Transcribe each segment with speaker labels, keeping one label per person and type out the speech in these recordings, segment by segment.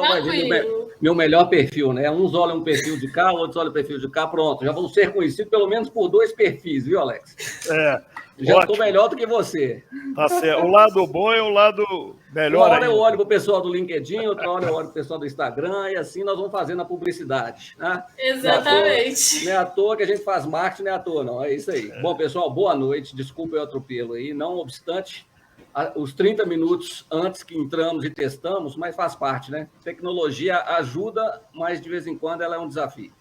Speaker 1: pessoal vai ver
Speaker 2: Tranquilo.
Speaker 1: meu melhor perfil, né? Uns olham um perfil de cá, outros olham o perfil de cá, pronto. Já vão ser conhecidos pelo menos por 2 perfis, viu, Alex? Já estou melhor do que você.
Speaker 3: Tá certo. O lado bom é o lado melhor
Speaker 1: Uma hora
Speaker 3: ainda.
Speaker 1: eu olho para o pessoal do LinkedIn, outra hora eu olho para o pessoal do Instagram, e assim nós vamos fazendo a publicidade. Né?
Speaker 2: Exatamente.
Speaker 1: Não é à toa que a gente faz marketing, não é à toa, não. É isso aí. Bom, pessoal, boa noite. Desculpa o atropelo aí. Não obstante, os 30 minutos antes que entramos e testamos, mas faz parte, né? Tecnologia ajuda, mas de vez em quando ela é um desafio.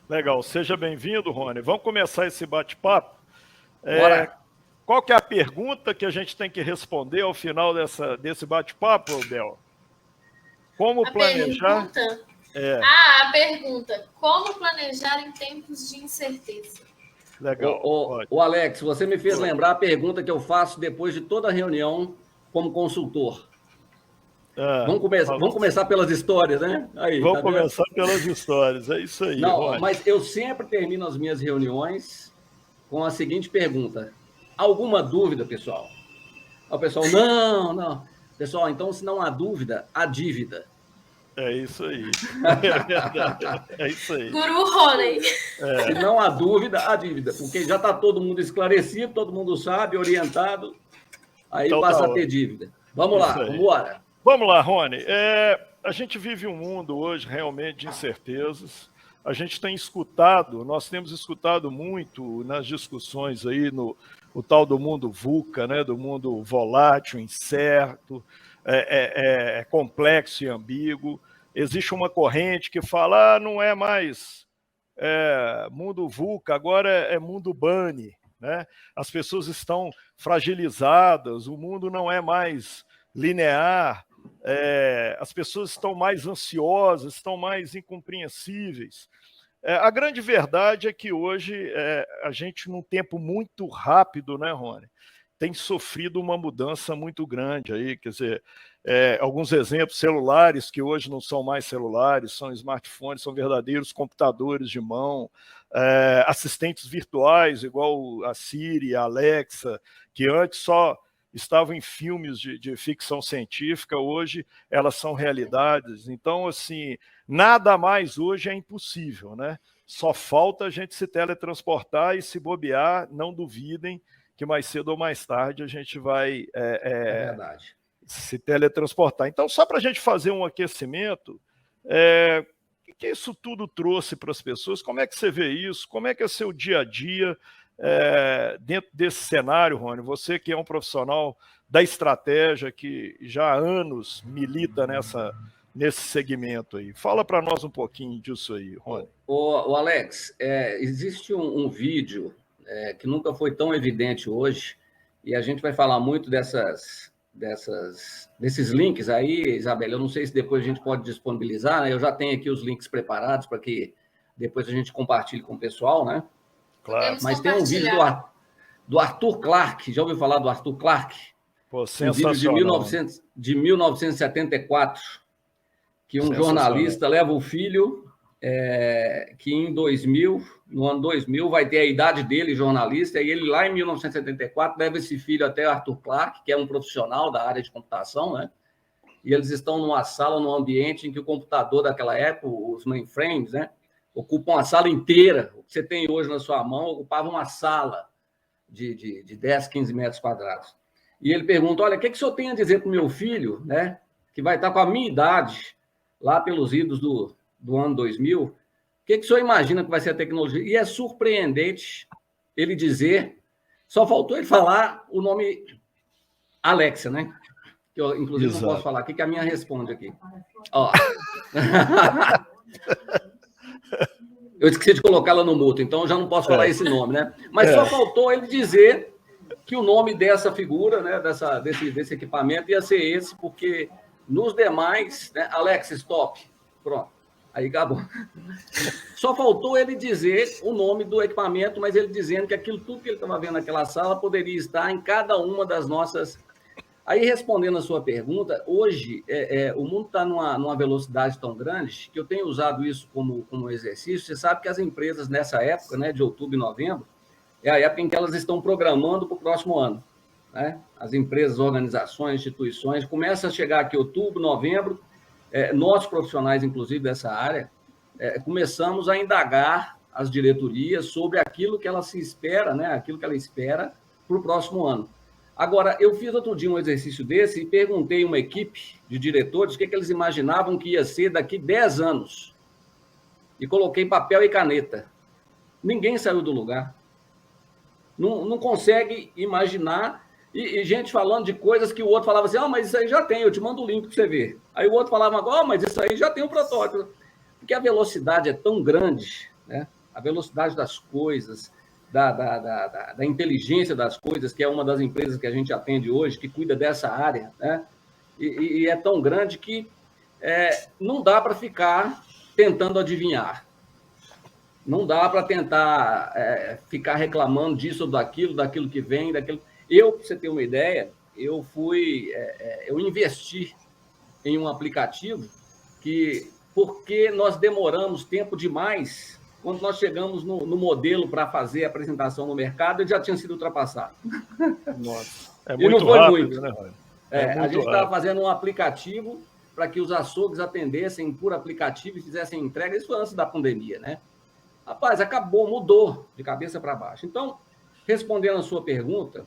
Speaker 3: Legal. Seja bem-vindo, Rony. Vamos começar esse bate-papo.
Speaker 1: Bora.
Speaker 3: Qual que é a pergunta que a gente tem que responder ao final desse bate-papo, Bel? Como planejar?
Speaker 2: A pergunta. Como planejar em tempos de incerteza?
Speaker 3: Legal.
Speaker 1: O Alex, você me fez lembrar a pergunta que eu faço depois de toda reunião como consultor. Vamos começar pelas histórias, né?
Speaker 3: Vamos começar pelas histórias, é isso aí.
Speaker 1: Não,
Speaker 3: Rony.
Speaker 1: mas eu sempre termino as minhas reuniões com a seguinte pergunta. Alguma dúvida, pessoal? O pessoal, não. Pessoal, então, se não há dúvida, há dívida.
Speaker 3: É isso aí. É isso aí.
Speaker 2: Guru Rony.
Speaker 1: Se não há dúvida, há dívida. Porque já está todo mundo esclarecido, todo mundo sabe, orientado, aí então passa a ter dívida. Vamos lá, vamos embora.
Speaker 3: Vamos lá, Rony. A gente vive um mundo hoje realmente de incertezas. A gente tem escutado, nós temos escutado muito nas discussões aí o tal do mundo VUCA, né, do mundo volátil, incerto, complexo e ambíguo. Existe uma corrente que fala, não é mais mundo VUCA, agora é mundo BANI, né? As pessoas estão fragilizadas, o mundo não é mais linear, as pessoas estão mais ansiosas, estão mais incompreensíveis. A grande verdade é que hoje a gente, num tempo muito rápido, né, Rony, tem sofrido uma mudança muito grande aí, quer dizer, alguns exemplos, celulares que hoje não são mais celulares, são smartphones, são verdadeiros computadores de mão, assistentes virtuais, igual a Siri, a Alexa, que antes só estavam em filmes de ficção científica, hoje elas são realidades. Então, assim, nada mais hoje é impossível, né? Só falta a gente se teletransportar e se bobear, não duvidem que mais cedo ou mais tarde a gente vai se teletransportar. Então, só para a gente fazer um aquecimento, o que isso tudo trouxe para as pessoas? Como é que você vê isso? Como é que é seu dia a dia dentro desse cenário, Rony? Você que é um profissional da estratégia, que já há anos milita nesse segmento aí. Fala para nós um pouquinho disso aí, Rony.
Speaker 1: O Alex, existe um vídeo que nunca foi tão evidente hoje, e a gente vai falar muito desses links aí, Isabela. Eu não sei se depois a gente pode disponibilizar, né? Eu já tenho aqui os links preparados para que depois a gente compartilhe com o pessoal, né?
Speaker 3: Claro.
Speaker 1: Mas tem um vídeo do Arthur Clarke. Já ouviu falar do Arthur Clarke?
Speaker 3: Pô, sensacional.
Speaker 1: Um vídeo de 1974, que um jornalista leva o filho, que no ano 2000, vai ter a idade dele, jornalista, e ele lá em 1974 leva esse filho até Arthur Clarke, que é um profissional da área de computação, né? E eles estão numa sala, num ambiente em que o computador daquela época, os mainframes, né, ocupam a sala inteira. O que você tem hoje na sua mão ocupava uma sala de 10, 15 metros quadrados. E ele pergunta, olha, o que o senhor tem a dizer para o meu filho, né, que vai estar com a minha idade, lá pelos idos do ano 2000, o que o senhor imagina que vai ser a tecnologia? E é surpreendente ele dizer, só faltou ele falar o nome Alexa, né? Que eu, inclusive, não posso falar aqui, que a minha responde aqui. Ó. Eu esqueci de colocá-la no mudo, então eu já não posso falar esse nome, né? Mas só faltou ele dizer que o nome dessa figura, né, desse equipamento ia ser esse, porque nos demais, né, Alexa, stop. Pronto. Aí acabou. Só faltou ele dizer o nome do equipamento, mas ele dizendo que tudo que ele estava vendo naquela sala poderia estar em cada uma das nossas. Aí, respondendo a sua pergunta, hoje o mundo está numa velocidade tão grande que eu tenho usado isso como exercício. Você sabe que as empresas, nessa época, né, de outubro e novembro, é a época em que elas estão programando para o próximo ano, né? As empresas, organizações, instituições, começa a chegar aqui outubro, novembro, nós profissionais, inclusive, dessa área, começamos a indagar as diretorias sobre aquilo que ela se espera, né? Aquilo que ela espera para o próximo ano. Agora, eu fiz outro dia um exercício desse e perguntei a uma equipe de diretores o que eles imaginavam que ia ser daqui 10 anos. E coloquei papel e caneta. Ninguém saiu do lugar. Não consegue imaginar. E gente falando de coisas que o outro falava assim, mas isso aí já tem, eu te mando o link para você ver. Aí o outro falava, mas isso aí já tem um protótipo. Porque a velocidade é tão grande, né? A velocidade das coisas, da inteligência das coisas, que é uma das empresas que a gente atende hoje, que cuida dessa área, né? E é tão grande que não dá para ficar tentando adivinhar. Não dá para tentar ficar reclamando disso ou daquilo que vem, daquilo... Eu, para você ter uma ideia, eu investi em um aplicativo porque nós demoramos tempo demais. Quando nós chegamos no modelo para fazer a apresentação no mercado, ele já tinha sido ultrapassado.
Speaker 3: Nossa,
Speaker 1: e não foi
Speaker 3: rápido,
Speaker 1: muito.
Speaker 3: Né,
Speaker 1: a gente estava fazendo um aplicativo para que os açougues atendessem por aplicativo e fizessem entrega. Isso foi antes da pandemia, né? Rapaz, acabou, mudou de cabeça para baixo. Então, respondendo a sua pergunta,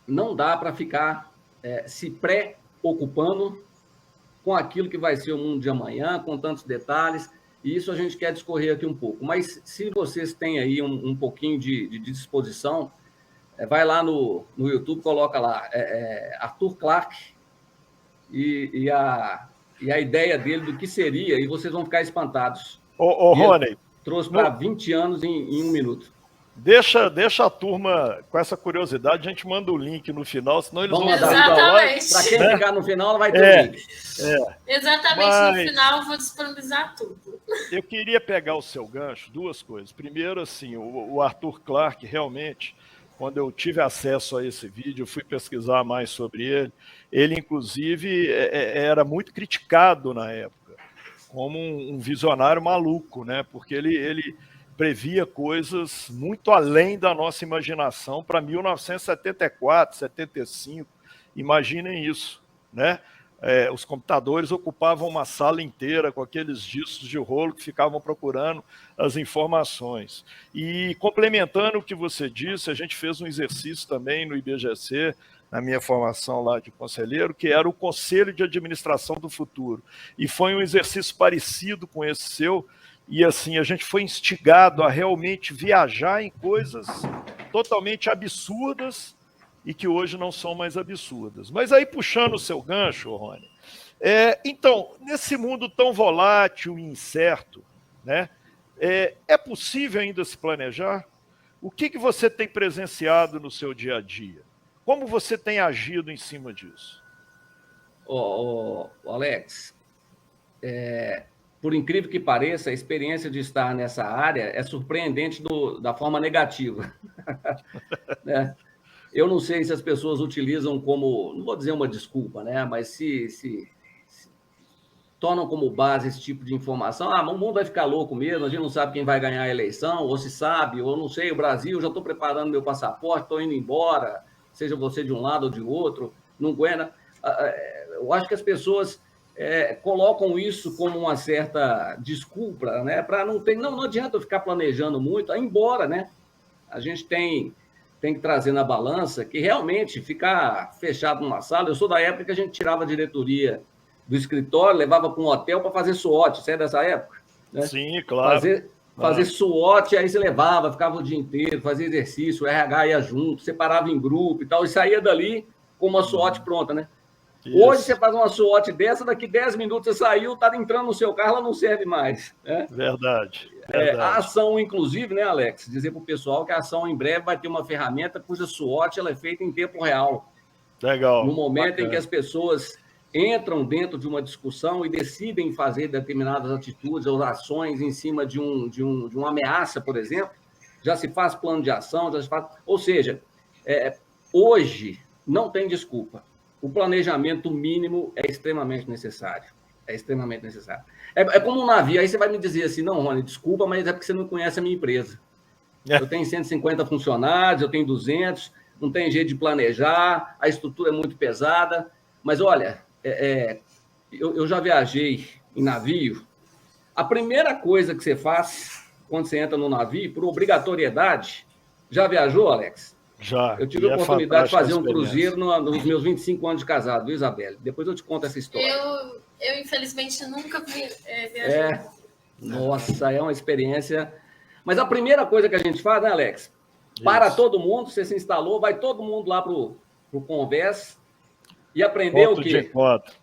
Speaker 1: não dá para ficar se preocupando com aquilo que vai ser o mundo de amanhã, com tantos detalhes, e isso a gente quer discorrer aqui um pouco. Mas se vocês têm aí um pouquinho de disposição, vai lá no YouTube, coloca lá Arthur Clarke e a ideia dele do que seria, e vocês vão ficar espantados.
Speaker 3: Rony,
Speaker 1: trouxe para 20 anos em 1 minuto.
Speaker 3: Deixa a turma com essa curiosidade, a gente manda o link no final, senão eles vão
Speaker 2: mandar. Exatamente.
Speaker 1: Para quem ficar no final, ela vai ter o link.
Speaker 2: Exatamente, no final eu vou disponibilizar tudo.
Speaker 3: Eu queria pegar o seu gancho, 2 coisas. Primeiro, assim, o Arthur Clarke, realmente, quando eu tive acesso a esse vídeo, eu fui pesquisar mais sobre ele. Ele, inclusive, era muito criticado na época, como um visionário maluco, né? Porque ele previa coisas muito além da nossa imaginação para 1974, 75. Imaginem isso, né? Os computadores ocupavam uma sala inteira com aqueles discos de rolo que ficavam procurando as informações. E complementando o que você disse, a gente fez um exercício também no IBGC, na minha formação lá de conselheiro, que era o Conselho de Administração do Futuro. E foi um exercício parecido com esse seu, e assim, a gente foi instigado a realmente viajar em coisas totalmente absurdas e que hoje não são mais absurdas. Mas aí, puxando o seu gancho, Rony, então, nesse mundo tão volátil e incerto, né, é possível ainda se planejar? O que você tem presenciado no seu dia a dia? Como você tem agido em cima disso?
Speaker 1: Alex, por incrível que pareça, a experiência de estar nessa área é surpreendente da forma negativa. Né? Eu não sei se as pessoas utilizam como, não vou dizer uma desculpa, né? Mas se tornam como base esse tipo de informação. O mundo vai ficar louco mesmo, a gente não sabe quem vai ganhar a eleição, ou se sabe, ou não sei, o Brasil, já estou preparando meu passaporte, estou indo embora, seja você de um lado ou de outro, não aguenta. Eu acho que as pessoas colocam isso como uma certa desculpa, né? Para não adianta eu ficar planejando muito, embora, né? A gente tem que trazer na balança que realmente ficar fechado numa sala. Eu sou da época que a gente tirava a diretoria do escritório, levava para um hotel para fazer SWOT. Você é dessa época? Né?
Speaker 3: Sim, claro.
Speaker 1: Fazer SWOT, aí você levava, ficava o dia inteiro, fazia exercício, o RH ia junto, separava em grupo e tal, e saía dali com uma SWOT pronta, né? Isso. Hoje você faz uma SWOT dessa, daqui 10 minutos você saiu, está entrando no seu carro, ela não serve mais. Né?
Speaker 3: Verdade.
Speaker 1: A ação, inclusive, né, Alex? Dizer para o pessoal que a ação em breve vai ter uma ferramenta cuja SWOT ela é feita em tempo real.
Speaker 3: Legal.
Speaker 1: No momento em que as pessoas entram dentro de uma discussão e decidem fazer determinadas atitudes ou ações em cima de uma ameaça, por exemplo, já se faz plano de ação, já se faz... Ou seja, hoje não tem desculpa. O planejamento mínimo é extremamente necessário. É extremamente necessário. É como um navio. Aí você vai me dizer assim, não, Rony, desculpa, mas é porque você não conhece a minha empresa. Eu tenho 150 funcionários, eu tenho 200, não tem jeito de planejar, a estrutura é muito pesada. Mas, olha, eu já viajei em navio. A primeira coisa que você faz quando você entra no navio, por obrigatoriedade, já viajou, Alex?
Speaker 3: Já.
Speaker 1: Eu tive a oportunidade de fazer um cruzeiro nos meus 25 anos de casado, viu, Isabelle? Depois eu te conto essa história.
Speaker 2: Eu infelizmente, nunca viajei.
Speaker 1: Nossa, é uma experiência. Mas a primeira coisa que a gente faz, né, Alex? Para todo mundo, você se instalou, vai todo mundo lá para o Conversa e aprender o quê?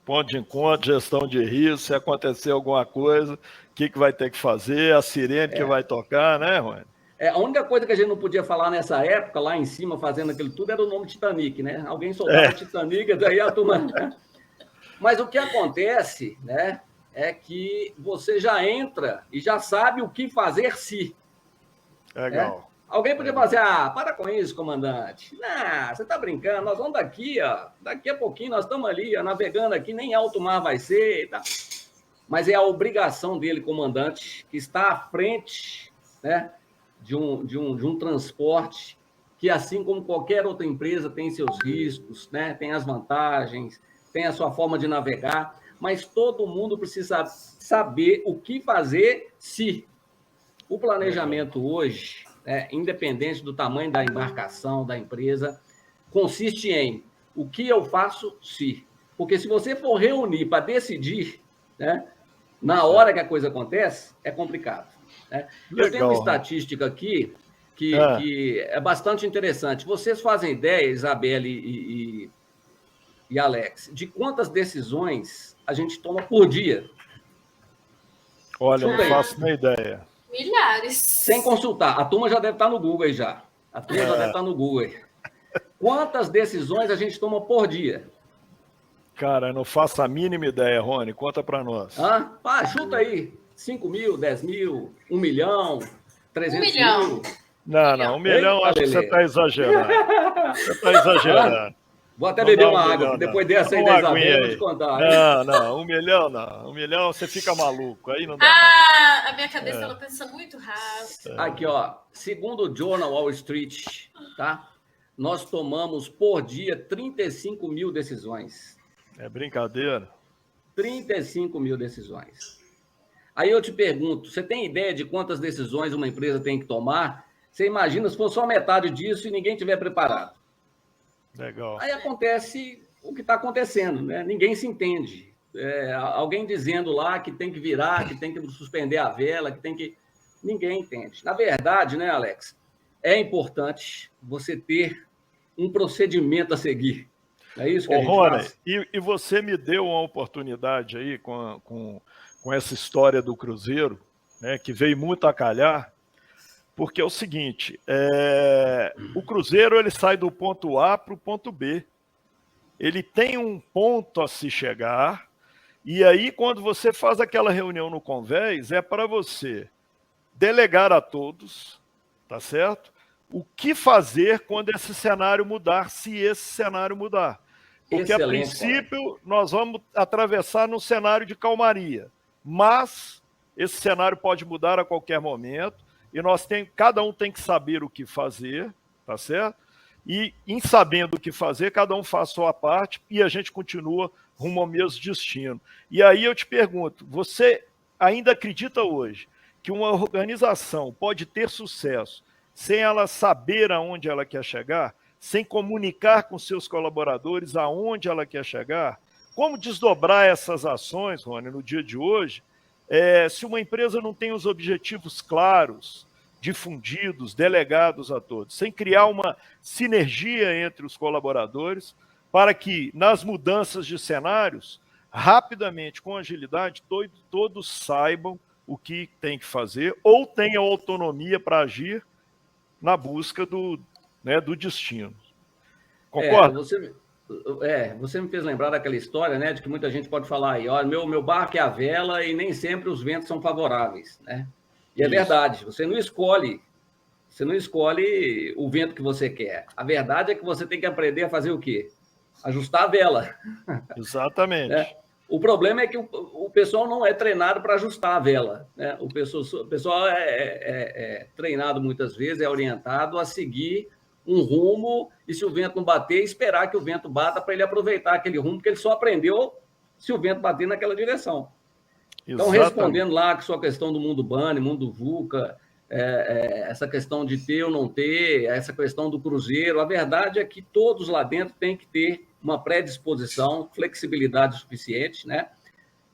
Speaker 3: Ponto de encontro, gestão de risco, se acontecer alguma coisa, o que vai ter que fazer, a sirene que vai tocar, né, Rony?
Speaker 1: A única coisa que a gente não podia falar nessa época, lá em cima, fazendo aquilo tudo, era o nome Titanic, né? Alguém soltava Titanic, daí a turma... Mas o que acontece, né, é que você já entra e já sabe o que fazer se.
Speaker 3: Legal.
Speaker 1: Alguém podia falar assim, para com isso, comandante. Não, você está brincando, nós vamos daqui, ó, daqui a pouquinho nós estamos ali, ó, navegando aqui, nem alto mar vai ser. Tá? Mas é a obrigação dele, comandante, que está à frente, né, de um transporte que, assim como qualquer outra empresa, tem seus riscos, né, tem as vantagens, tem a sua forma de navegar, mas todo mundo precisa saber o que fazer se o planejamento hoje, independente do tamanho da embarcação, da empresa, consiste em o que eu faço se. Porque se você for reunir para decidir, né, na hora que a coisa acontece, é complicado. Né? Eu tenho uma estatística aqui que é bastante interessante. Vocês fazem ideia, Isabelle e Alex, de quantas decisões a gente toma por dia?
Speaker 3: Olha, não faço nem ideia.
Speaker 2: Milhares.
Speaker 1: Sem consultar. A turma já deve estar no Google aí já. A turma já deve estar no Google aí. Quantas decisões a gente toma por dia?
Speaker 3: Cara, eu não faço a mínima ideia, Rony. Conta para nós.
Speaker 1: Chuta aí. 5 mil, 10 mil, 1 milhão, 300
Speaker 2: mil.
Speaker 3: Não, 1 milhão acho que você está exagerando. Você está exagerando.
Speaker 1: Vou até beber uma água, depois dessa aí da Isabel, vou te contar.
Speaker 3: Não, 1 milhão não. 1 milhão você fica maluco, aí não dá.
Speaker 2: A minha cabeça, ela pensa muito rápido.
Speaker 1: Aqui, ó, segundo o Journal Wall Street, tá? Nós tomamos por dia 35 mil decisões.
Speaker 3: É brincadeira?
Speaker 1: 35 mil decisões. Aí eu te pergunto, você tem ideia de quantas decisões uma empresa tem que tomar? Você imagina se for só metade disso e ninguém estiver preparado.
Speaker 3: Legal.
Speaker 1: Aí acontece o que está acontecendo, né? Ninguém se entende. Alguém dizendo lá que tem que virar, que tem que suspender a vela, que tem que... Ninguém entende. Na verdade, né, Alex, é importante você ter um procedimento a seguir. É isso que a gente faz.
Speaker 3: E você me deu uma oportunidade aí com essa história do Cruzeiro, né, que veio muito a calhar, porque é o seguinte, o Cruzeiro ele sai do ponto A para o ponto B. Ele tem um ponto a se chegar, e aí quando você faz aquela reunião no Convés, é para você delegar a todos, tá certo? O que fazer quando esse cenário mudar, se esse cenário mudar. Porque, a princípio, nós vamos atravessar num cenário de calmaria. Mas esse cenário pode mudar a qualquer momento e cada um tem que saber o que fazer, tá certo? E, em sabendo o que fazer, cada um faz a sua parte e a gente continua rumo ao mesmo destino. E aí eu te pergunto, você ainda acredita hoje que uma organização pode ter sucesso sem ela saber aonde ela quer chegar, sem comunicar com seus colaboradores aonde ela quer chegar? Como desdobrar essas ações, Rony, no dia de hoje, se uma empresa não tem os objetivos claros, difundidos, delegados a todos, sem criar uma sinergia entre os colaboradores, para que, nas mudanças de cenários, rapidamente, com agilidade, todos saibam o que tem que fazer ou tenham autonomia para agir na busca do destino. Concorda?
Speaker 1: Você me fez lembrar daquela história, né, de que muita gente pode falar aí, olha, meu barco é a vela e nem sempre os ventos são favoráveis, né? E é verdade, você não escolhe o vento que você quer. A verdade é que você tem que aprender a fazer o quê? Ajustar a vela.
Speaker 3: Exatamente.
Speaker 1: O problema é que o pessoal não é treinado para ajustar a vela, né? O pessoal é treinado muitas vezes, é orientado a seguir um rumo, e se o vento não bater, esperar que o vento bata para ele aproveitar aquele rumo, porque ele só aprendeu se o vento bater naquela direção. Então,
Speaker 3: Exatamente.
Speaker 1: respondendo lá a sua questão do mundo BANI, mundo VUCA, essa questão de ter ou não ter, essa questão do cruzeiro, a verdade é que todos lá dentro têm que ter uma predisposição, flexibilidade suficiente, né,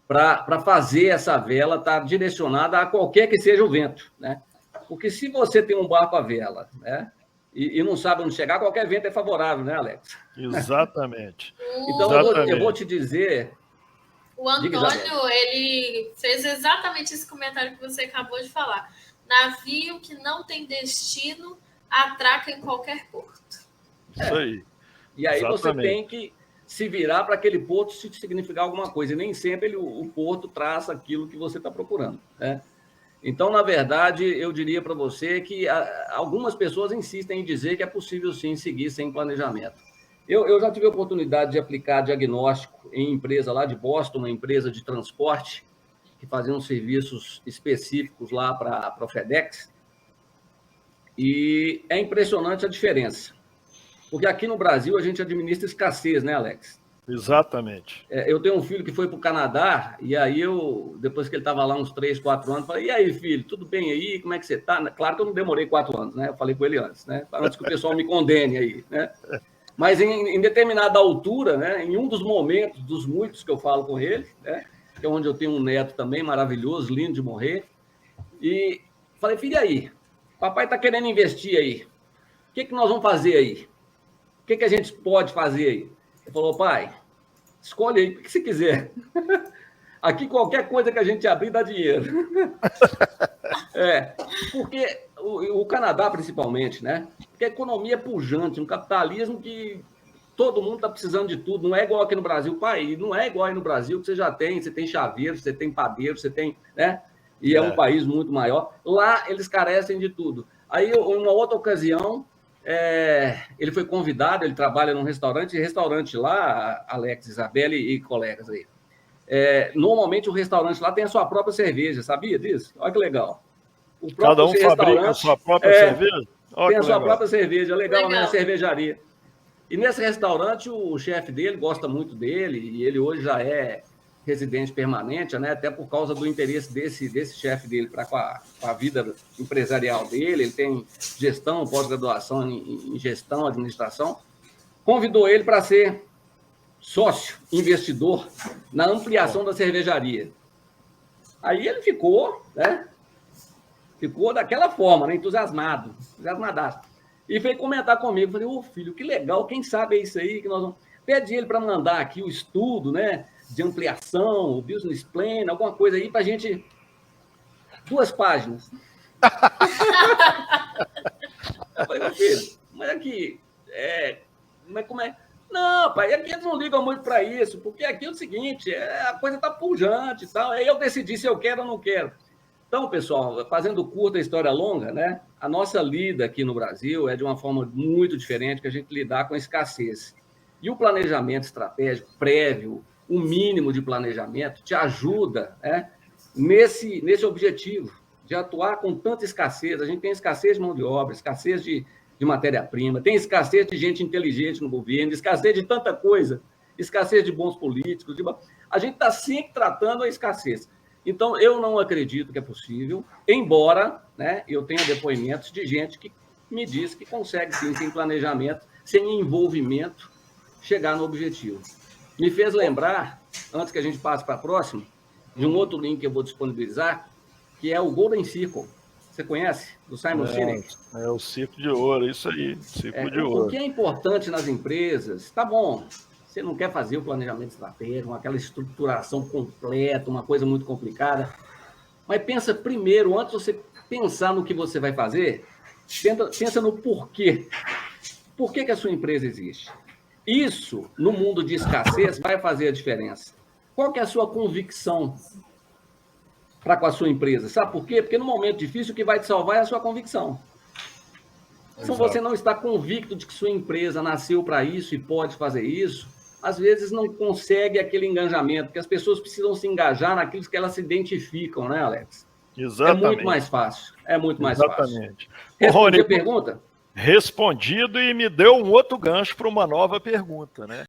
Speaker 1: para fazer essa vela estar direcionada a qualquer que seja o vento, né? Porque se você tem um barco à vela, né, e não sabe onde chegar, qualquer vento é favorável, né, Alex?
Speaker 3: Exatamente.
Speaker 1: Então, eu vou te dizer...
Speaker 2: O Antônio, ele fez exatamente esse comentário que você acabou de falar. Navio que não tem destino atraca em qualquer porto.
Speaker 3: Isso aí.
Speaker 1: E aí você tem que se virar para aquele porto significar alguma coisa. E nem sempre o porto traça aquilo que você está procurando, né? Então, na verdade, eu diria para você que algumas pessoas insistem em dizer que é possível, sim, seguir sem planejamento. Eu já tive a oportunidade de aplicar diagnóstico em empresa lá de Boston, uma empresa de transporte, que fazia uns serviços específicos lá para o FedEx. E é impressionante a diferença. Porque aqui no Brasil a gente administra escassez, né, Alex?
Speaker 3: Exatamente.
Speaker 1: Eu tenho um filho que foi para o Canadá, e aí depois que ele estava lá uns 3, 4 anos, falei, e aí, filho, tudo bem aí? Como é que você está? Claro que eu não demorei 4 anos, né? Eu falei com ele antes, né? Antes que o pessoal me condene aí, né? Mas em determinada altura, né? Em um dos momentos, dos muitos que eu falo com ele, né? Que é onde eu tenho um neto também maravilhoso, lindo de morrer, e falei, filho, e aí? Papai está querendo investir aí. O que nós vamos fazer aí? O que a gente pode fazer aí? Ele falou, pai, escolhe aí o que você quiser. Aqui qualquer coisa que a gente abrir dá dinheiro. Porque o Canadá, principalmente, né? Porque a economia é pujante, um capitalismo que todo mundo está precisando de tudo. Não é igual aqui no Brasil, pai. Não é igual aí no Brasil, que você tem chaveiro, você tem padeiro, você tem, né? E é um país muito maior. Lá eles carecem de tudo. Aí, uma outra ocasião, ele foi convidado, ele trabalha num restaurante lá, Alex, Isabelle e colegas aí. Normalmente o restaurante lá tem a sua própria cerveja, sabia disso? Olha que legal.
Speaker 3: Cada um fabrica a sua própria cerveja?
Speaker 1: Tem a sua própria cerveja, legal, né? A cervejaria. E nesse restaurante, o chefe dele gosta muito dele, e ele hoje já é residente permanente, né? Até por causa do interesse desse chefe dele para com a vida empresarial dele. Ele tem gestão, pós-graduação em gestão, administração. Convidou ele para ser sócio, investidor na ampliação da cervejaria. Aí ele ficou, né? Ficou daquela forma, né? Entusiasmadaço. E veio comentar comigo. Falei, filho, que legal, quem sabe é isso aí que nós vamos... Pedi ele para mandar aqui o estudo, né? De ampliação, o business plan, alguma coisa aí para a gente... 2 páginas. Eu falei, meu filho, mas aqui... Mas como é... Não, pai, aqui eles não ligam muito para isso, porque aqui é o seguinte, a coisa está pujante e tal. Aí eu decidi se eu quero ou não quero. Então, pessoal, fazendo curta a história longa, né? A nossa lida aqui no Brasil é de uma forma muito diferente que a gente lidar com a escassez. E o planejamento estratégico prévio, o mínimo de planejamento, te ajuda, né, nesse objetivo de atuar com tanta escassez. A gente tem escassez de mão de obra, escassez de matéria-prima, tem escassez de gente inteligente no governo, escassez de tanta coisa, escassez de bons políticos. A gente está sempre tratando a escassez. Então, eu não acredito que é possível, embora, né, eu tenha depoimentos de gente que me diz que consegue, sim, sem planejamento, sem envolvimento, chegar no objetivo. Me fez lembrar, antes que a gente passe para a próxima, de um outro link que eu vou disponibilizar, que é o Golden Circle. Você conhece? Do Simon Sinek?
Speaker 3: É o Círculo de Ouro, isso aí, Círculo de Ouro.
Speaker 1: O que é importante nas empresas, tá bom, você não quer fazer o planejamento estratégico, aquela estruturação completa, uma coisa muito complicada, mas pensa primeiro, antes de você pensar no que você vai fazer, pensa no porquê. Por que a sua empresa existe? Isso, no mundo de escassez, vai fazer a diferença. Qual que é a sua convicção para com a sua empresa? Sabe por quê? Porque no momento difícil, o que vai te salvar é a sua convicção. Se você não está convicto de que sua empresa nasceu para isso e pode fazer isso, às vezes não consegue aquele engajamento, porque as pessoas precisam se engajar naquilo que elas se identificam, né, Alex?
Speaker 3: Exatamente.
Speaker 1: É muito mais fácil. É muito mais
Speaker 3: Exatamente.
Speaker 1: fácil. Respondi a pergunta?
Speaker 3: Respondido, e me deu um outro gancho para uma nova pergunta, né?